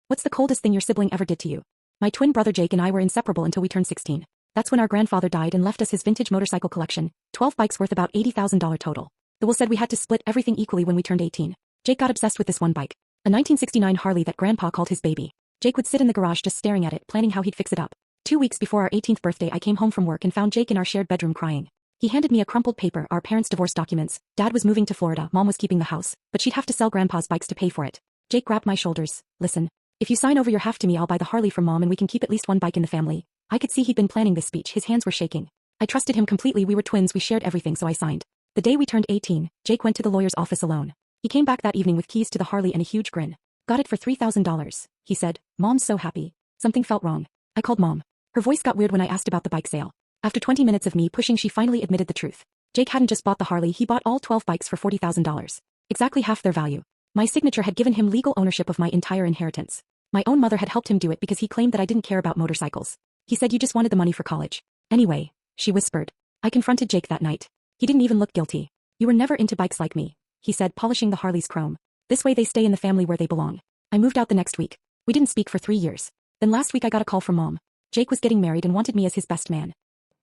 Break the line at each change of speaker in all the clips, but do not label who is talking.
What's the coldest thing your sibling ever did to you? My twin brother Jake and I were inseparable until we turned 16. That's when our grandfather died and left us his vintage motorcycle collection, 12 bikes worth about $80,000 total. The will said we had to split everything equally when we turned 18. Jake got obsessed with this one bike, a 1969 Harley that Grandpa called his baby. Jake would sit in the garage just staring at it, planning how he'd fix it up. 2 weeks before our 18th birthday I came home from work and found Jake in our shared bedroom crying. He handed me a crumpled paper, our parents' divorce documents. Dad was moving to Florida, Mom was keeping the house, but she'd have to sell Grandpa's bikes to pay for it. Jake grabbed my shoulders. Listen. If you sign over your half to me, I'll buy the Harley for Mom and we can keep at least one bike in the family. I could see he'd been planning this speech, his hands were shaking. I trusted him completely, we were twins, we shared everything, so I signed. The day we turned 18, Jake went to the lawyer's office alone. He came back that evening with keys to the Harley and a huge grin. Got it for $3,000, he said. Mom's so happy. Something felt wrong. I called Mom. Her voice got weird when I asked about the bike sale. After 20 minutes of me pushing, she finally admitted the truth. Jake hadn't just bought the Harley, he bought all 12 bikes for $40,000. Exactly half their value. My signature had given him legal ownership of my entire inheritance. My own mother had helped him do it because he claimed that I didn't care about motorcycles. He said you just wanted the money for college. Anyway, she whispered. I confronted Jake that night. He didn't even look guilty. You were never into bikes like me, he said, polishing the Harley's chrome. This way they stay in the family where they belong. I moved out the next week. We didn't speak for 3 years. Then last week I got a call from Mom. Jake was getting married and wanted me as his best man.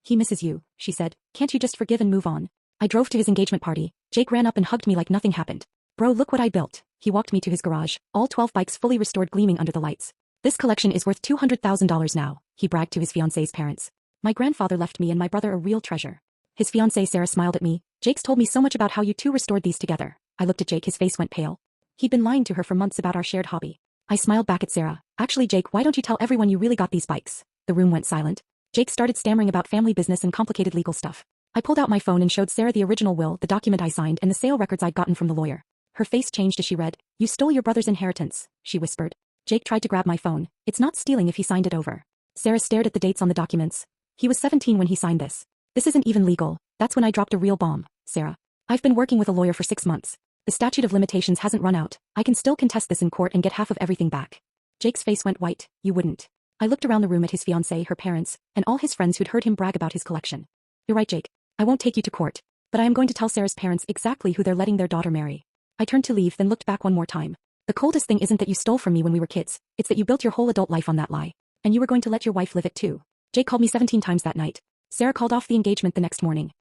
He misses you, she said. Can't you just forgive and move on? I drove to his engagement party. Jake ran up and hugged me like nothing happened. Bro, look what I built. He walked me to his garage, all 12 bikes fully restored, gleaming under the lights. This collection is worth $200,000 now, he bragged to his fiancée's parents. My grandfather left me and my brother a real treasure. His fiancée Sarah smiled at me. Jake's told me so much about how you two restored these together. I looked at Jake, his face went pale. He'd been lying to her for months about our shared hobby. I smiled back at Sarah. Actually, Jake, why don't you tell everyone you really got these bikes? The room went silent. Jake started stammering about family business and complicated legal stuff. I pulled out my phone and showed Sarah the original will, the document I signed, and the sale records I'd gotten from the lawyer. Her face changed as she read. You stole your brother's inheritance, she whispered. Jake tried to grab my phone. It's not stealing if he signed it over. Sarah stared at the dates on the documents. He was 17 when he signed this. This isn't even legal. That's when I dropped a real bomb, Sarah. I've been working with a lawyer for 6 months. The statute of limitations hasn't run out. I can still contest this in court and get half of everything back. Jake's face went white. You wouldn't. I looked around the room at his fiancée, her parents, and all his friends who'd heard him brag about his collection. You're right, Jake. I won't take you to court. But I am going to tell Sarah's parents exactly who they're letting their daughter marry. I turned to leave, then looked back one more time. The coldest thing isn't that you stole from me when we were kids. It's that you built your whole adult life on that lie. And you were going to let your wife live it too. Jake called me 17 times that night. Sarah called off the engagement the next morning.